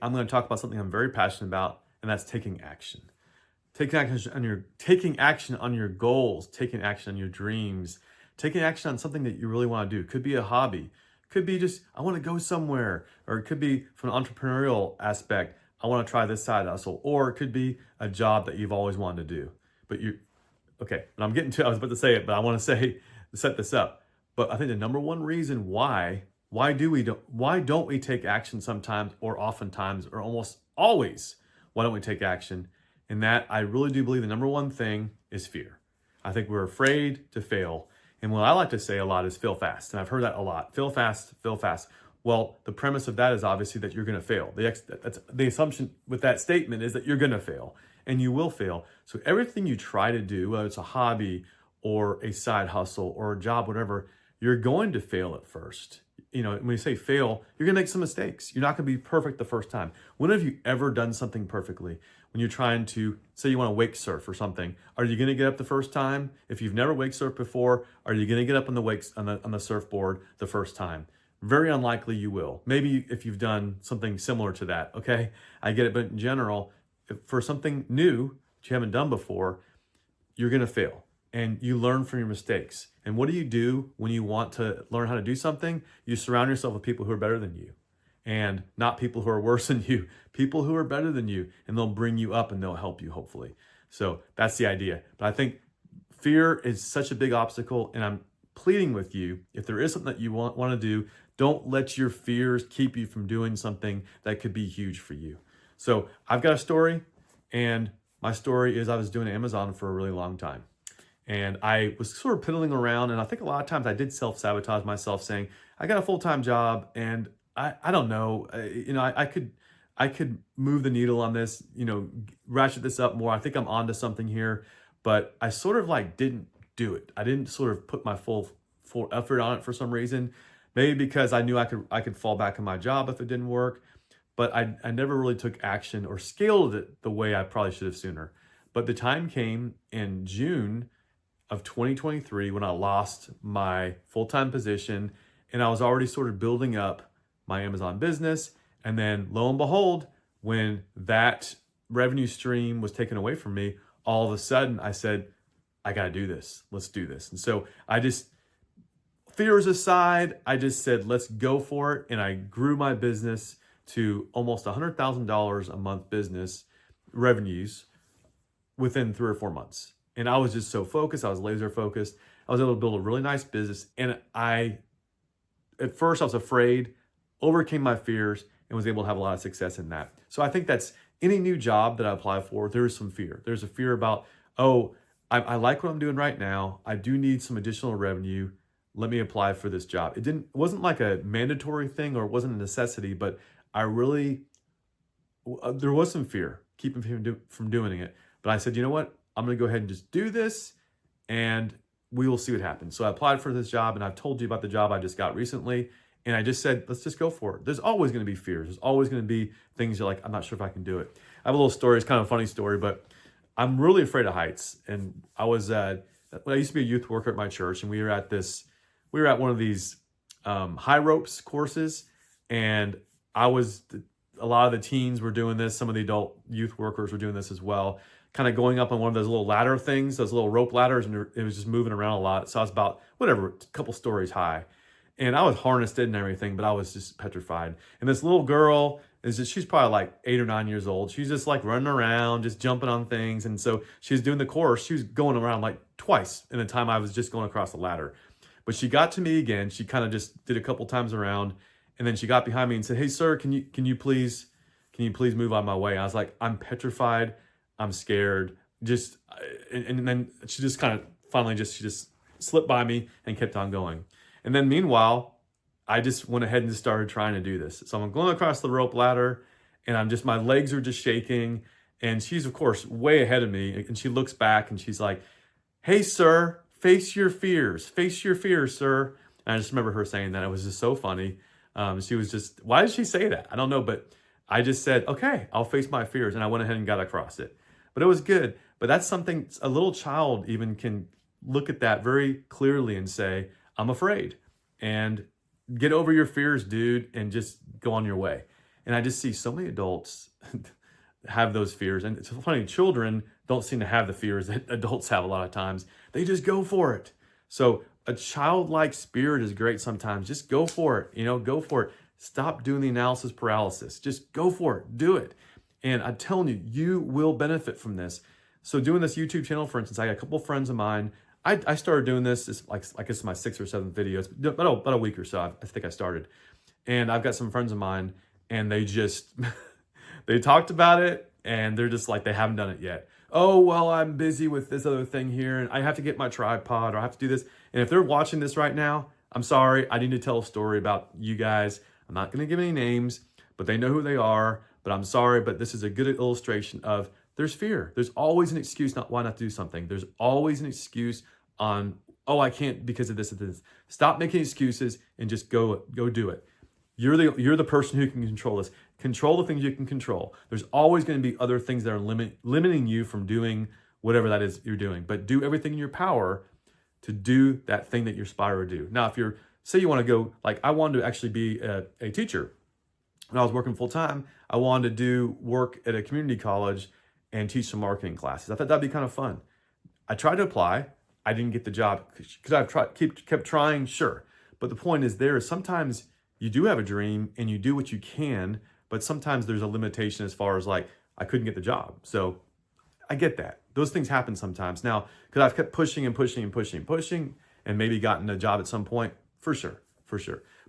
I'm going to talk about something I'm very passionate about, and that's taking action. Taking action on your goals, taking action on your dreams, taking action on something that you really want to do. Could be a hobby, could be just I want to go somewhere, or it could be from an entrepreneurial aspect. I want to try this side hustle, or it could be a job that you've always wanted to do. But you, okay, and I'm getting to. I was about to say it, but I want to set this up. But I think the number one reason why don't we take action sometimes, or oftentimes, or almost always, why don't we take action? And that I really do believe the number one thing is fear. I think we're afraid to fail. And what I like to say a lot is fail fast. And I've heard that a lot. Fail fast, fail fast. Well, the premise of that is obviously that you're going to fail. The assumption with that statement is that you're going to fail, and you will fail. So everything you try to do, whether it's a hobby or a side hustle or a job, whatever, you're going to fail at first. You know, when you say fail, you're going to make some mistakes. You're not going to be perfect the first time. When have you ever done something perfectly? When you're trying to, say you want to wake surf or something, are you going to get up the first time? If you've never wake surfed before, are you going to get up on the surfboard the first time? Very unlikely you will. Maybe if you've done something similar to that, okay? I get it, but in general, for something new that you haven't done before, you're going to fail, and you learn from your mistakes. And what do you do when you want to learn how to do something? You surround yourself with people who are better than you, and not people who are worse than you, people who are better than you, and they'll bring you up and they'll help you, hopefully. So that's the idea. But I think fear is such a big obstacle, and I'm pleading with you, if there is something that you want to do, don't let your fears keep you from doing something that could be huge for you. So I've got a story, and my story is I was doing Amazon for a really long time. And I was sort of piddling around, and I think a lot of times I did self-sabotage myself, saying, I got a full-time job, and I don't know, I could move the needle on this, ratchet this up more. I think I'm onto something here, but I sort of like didn't do it. I didn't sort of put my full effort on it for some reason. Maybe because I knew I could fall back on my job if it didn't work, but I never really took action or scaled it the way I probably should have sooner. But the time came in June of 2023 when I lost my full-time position, and I was already sort of building up my Amazon business. And then lo and behold, when that revenue stream was taken away from me, all of a sudden I said, I got to do this. Let's do this. And so fears aside, I just said, let's go for it. And I grew my business to almost $100,000 a month business revenues within 3 or 4 months. And I was just so focused. I was laser focused. I was able to build a really nice business. And at first I was afraid, overcame my fears, and was able to have a lot of success in that. So I think that's any new job that I apply for, there is some fear. There's a fear about, I like what I'm doing right now. I do need some additional revenue. Let me apply for this job. It wasn't like a mandatory thing, or it wasn't a necessity, but there was some fear keeping me from doing it. But I said, you know what? I'm going to go ahead and just do this, and we will see what happens. So I applied for this job, and I've told you about the job I just got recently. And I just said, let's just go for it. There's always going to be fears. There's always going to be things you're like, I'm not sure if I can do it. I have a little story. It's kind of a funny story, but I'm really afraid of heights. And I used to be a youth worker at my church, and we were at one of these high ropes courses. And a lot of the teens were doing this. Some of the adult youth workers were doing this as well, kind of going up on one of those little ladder things, those little rope ladders, and it was just moving around a lot. So I was about, a couple stories high. And I was harnessed in and everything, but I was just petrified. And this little girl she's probably like 8 or 9 years old. She's just like running around, just jumping on things. And so she's doing the course. She was going around like twice in the time I was just going across the ladder. But she got to me again. She kind of just did a couple times around. And then she got behind me and said, hey, sir, can you please move on my way? I was like, I'm petrified. I'm scared. And then she just kind of finally she just slipped by me and kept on going. And then meanwhile, I just went ahead and just started trying to do this. So I'm going across the rope ladder, and my legs are just shaking. And she's, of course, way ahead of me. And she looks back and she's like, hey, sir, face your fears, sir. And I just remember her saying that. It was just so funny. She was just, why did she say that? I don't know. But I just said, okay, I'll face my fears. And I went ahead and got across it. But it was good. But that's something a little child even can look at that very clearly and say, I'm afraid, and get over your fears, dude, and just go on your way. And I just see so many adults have those fears. And it's funny, children don't seem to have the fears that adults have a lot of times. They just go for it. So a childlike spirit is great sometimes. Just go for it, go for it. Stop doing the analysis paralysis. Just go for it, do it. And I'm telling you, you will benefit from this. So doing this YouTube channel, for instance, I got a couple of friends of mine. I started doing this, it's like, I guess my 6th or 7th videos, about a week or so, I think I started. And I've got some friends of mine, and they just, they talked about it, and they're just like, they haven't done it yet. Oh, well, I'm busy with this other thing here, and I have to get my tripod, or I have to do this. And if they're watching this right now, I'm sorry, I need to tell a story about you guys. I'm not going to give any names, but they know who they are. But I'm sorry, but this is a good illustration of there's fear. There's always an excuse why not to do something. There's always an excuse on, oh, I can't because of this and this. Stop making excuses and just go do it. You're the person who can control this. Control the things you can control. There's always going to be other things that are limiting you from doing whatever that is you're doing. But do everything in your power to do that thing that you aspire to do. Now, if say you want to go, like I wanted to actually be a teacher. When I was working full time, I wanted to do work at a community college and teach some marketing classes. I thought that'd be kind of fun. I tried to apply. I didn't get the job because I've kept trying, sure. But the point is sometimes you do have a dream and you do what you can, but sometimes there's a limitation as far as like, I couldn't get the job. So I get that. Those things happen sometimes. Now, because I've kept pushing and maybe gotten a job at some point, for sure.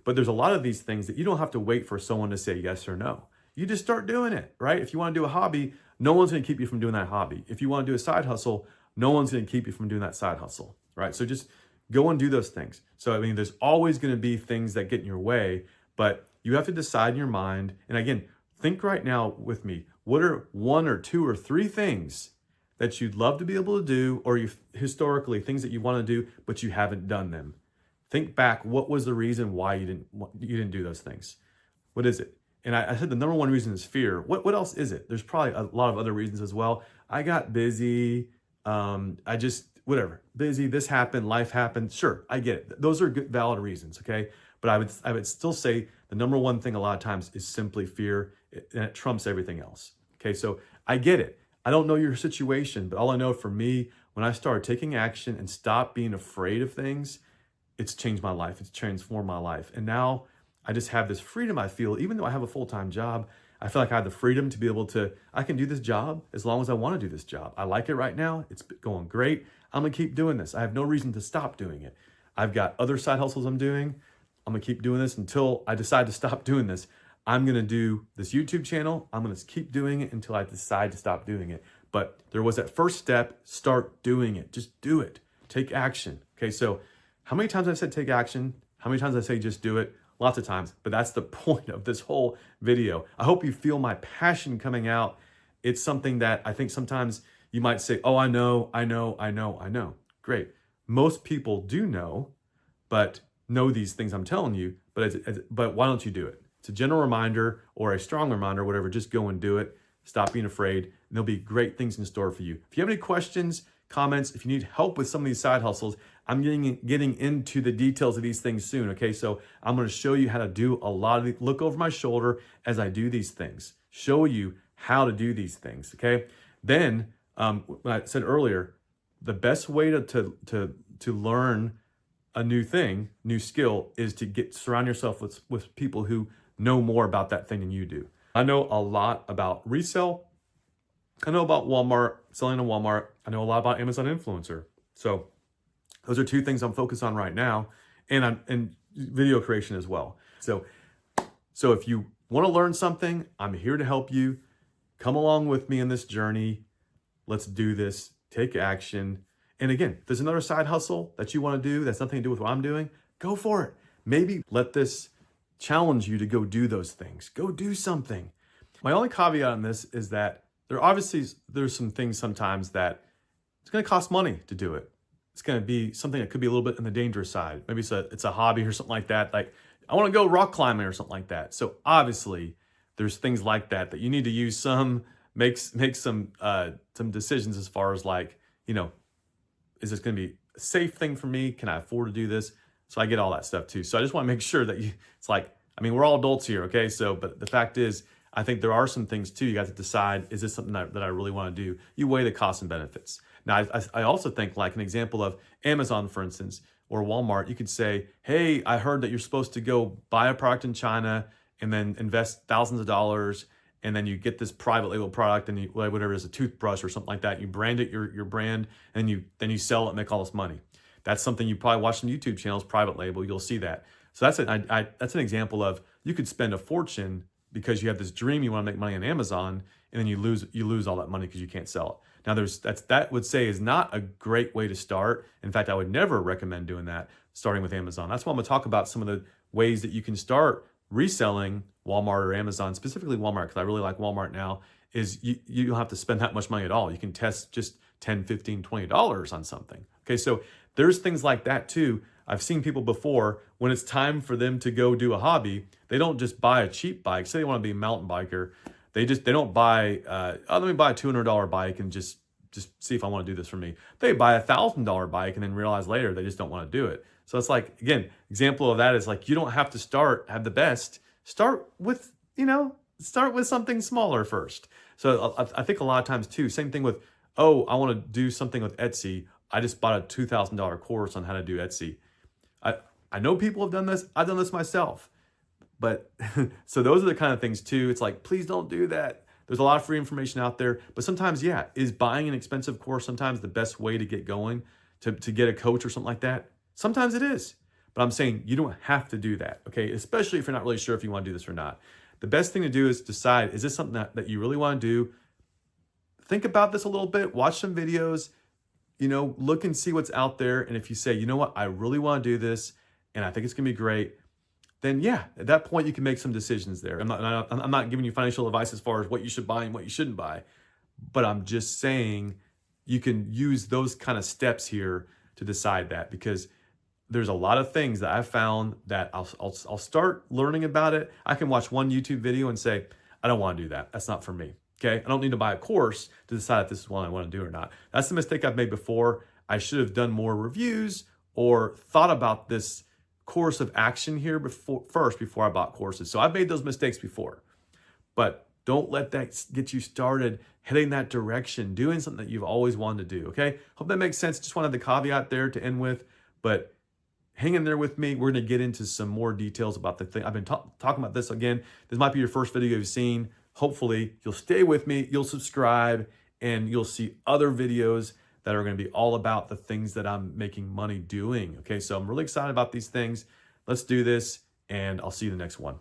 But there's a lot of these things that you don't have to wait for someone to say yes or no. You just start doing it, right? If you want to do a hobby, no one's going to keep you from doing that hobby. If you want to do a side hustle, no one's going to keep you from doing that side hustle, right? So just go and do those things. So, I mean, there's always going to be things that get in your way, but you have to decide in your mind. And again, think right now with me, what are 1 or 2 or 3 things that you'd love to be able to do, or historically things that you want to do, but you haven't done them? Think back, what was the reason why you didn't do those things? What is it? And I said the number one reason is fear. What else is it? There's probably a lot of other reasons as well. I got busy. Busy, this happened, life happened. Sure, I get it. Those are good, valid reasons, okay? But I would still say the number one thing a lot of times is simply fear, and it trumps everything else, okay? So I get it. I don't know your situation, but all I know for me, when I started taking action and stopped being afraid of things, it's changed my life. It's transformed my life. And now I just have this freedom I feel, even though I have a full-time job, I feel like I have the freedom to be able to, I can do this job as long as I want to do this job. I like it right now. It's going great. I'm going to keep doing this. I have no reason to stop doing it. I've got other side hustles I'm doing. I'm going to keep doing this until I decide to stop doing this. I'm going to do this YouTube channel. I'm going to keep doing it until I decide to stop doing it. But there was that first step, start doing it. Just do it. Take action. Okay, so how many times I said take action? How many times I say just do it? Lots of times, but that's the point of this whole video. I hope you feel my passion coming out. It's something that I think sometimes you might say, oh, I know. Great. Most people do know, but know these things I'm telling you, but why don't you do it? It's a general reminder or a strong reminder, whatever, just go and do it. Stop being afraid, and there'll be great things in store for you. If you have any questions, comments, if you need help with some of these side hustles, I'm getting into the details of these things soon, okay? So I'm going to show you how to do a lot of look over my shoulder as I do these things, show you how to do these things, okay? Then, when I said earlier, the best way to learn a new thing, new skill, is to surround yourself with people who know more about that thing than you do. I know a lot about resale. I know about Walmart, selling on Walmart. I know a lot about Amazon Influencer. So those are 2 things I'm focused on right now, and video creation as well. So if you want to learn something, I'm here to help you. Come along with me in this journey. Let's do this. Take action. And again, if there's another side hustle that you want to do that's nothing to do with what I'm doing, go for it. Maybe let this challenge you to go do those things. Go do something. My only caveat on this is that there's some things sometimes that it's going to cost money to do it. It's going to be something that could be a little bit on the dangerous side. Maybe it's a hobby or something like that. Like I want to go rock climbing or something like that. So obviously there's things like that you need to use make some decisions as far as like, is this going to be a safe thing for me? Can I afford to do this? So I get all that stuff too. So I just want to make sure that it's like, I mean, we're all adults here, okay? So, but the fact is, I think there are some things too. You got to decide, is this something that I really want to do? You weigh the costs and benefits. Now, I also think, like an example of Amazon, for instance, or Walmart, you could say, hey, I heard that you're supposed to go buy a product in China and then invest thousands of dollars, and then you get this private label product, and you, whatever it is, a toothbrush or something like that. You brand it your brand, and then you sell it and make all this money. That's something you probably watch some YouTube channels, private label. You'll see that. So that's an example of, you could spend a fortune because you have this dream, you want to make money on Amazon, and then you lose all that money because you can't sell it. Now, that would say is not a great way to start. In fact, I would never recommend doing that, starting with Amazon. That's why I'm going to talk about some of the ways that you can start reselling Walmart or Amazon, specifically Walmart, because I really like Walmart now, is you don't have to spend that much money at all. You can test just $10, $15, $20 on something. Okay, so there's things like that too. I've seen people before, when it's time for them to go do a hobby, they don't just buy a cheap bike. Say they want to be a mountain biker. They don't buy, let me buy a $200 bike and just see if I want to do this for me. They buy a $1,000 bike and then realize later they just don't want to do it. So it's like, again, example of that is like, you don't have to have the best. Start with something smaller first. So I think a lot of times too, same thing with, oh, I want to do something with Etsy. I just bought a $2,000 course on how to do Etsy. I know people have done this. I've done this myself. But so those are the kind of things too. It's like, please don't do that. There's a lot of free information out there. But sometimes, yeah, is buying an expensive course sometimes the best way to get going, to get a coach or something like that? Sometimes it is. But I'm saying you don't have to do that, okay? Especially if you're not really sure if you want to do this or not. The best thing to do is decide, is this something that you really want to do? Think about this a little bit. Watch some videos. Look and see what's out there. And if you say, you know what, I really want to do this, and I think it's going to be great, then yeah, at that point you can make some decisions there. I'm not giving you financial advice as far as what you should buy and what you shouldn't buy, but I'm just saying you can use those kind of steps here to decide that, because there's a lot of things that I've found that I'll start learning about it. I can watch one YouTube video and say, I don't want to do that. That's not for me. Okay, I don't need to buy a course to decide if this is what I want to do or not. That's the mistake I've made before. I should have done more reviews or thought about this course of action here before I bought courses. So I've made those mistakes before, but don't let that get you started heading that direction, doing something that you've always wanted to do. Okay, hope that makes sense. Just wanted the caveat there to end with, but hang in there with me. We're going to get into some more details about the thing. I've been talking about this again. This might be your first video you've seen. Hopefully you'll stay with me, you'll subscribe, and you'll see other videos that are going to be all about the things that I'm making money doing. Okay, so I'm really excited about these things. Let's do this, and I'll see you in the next one.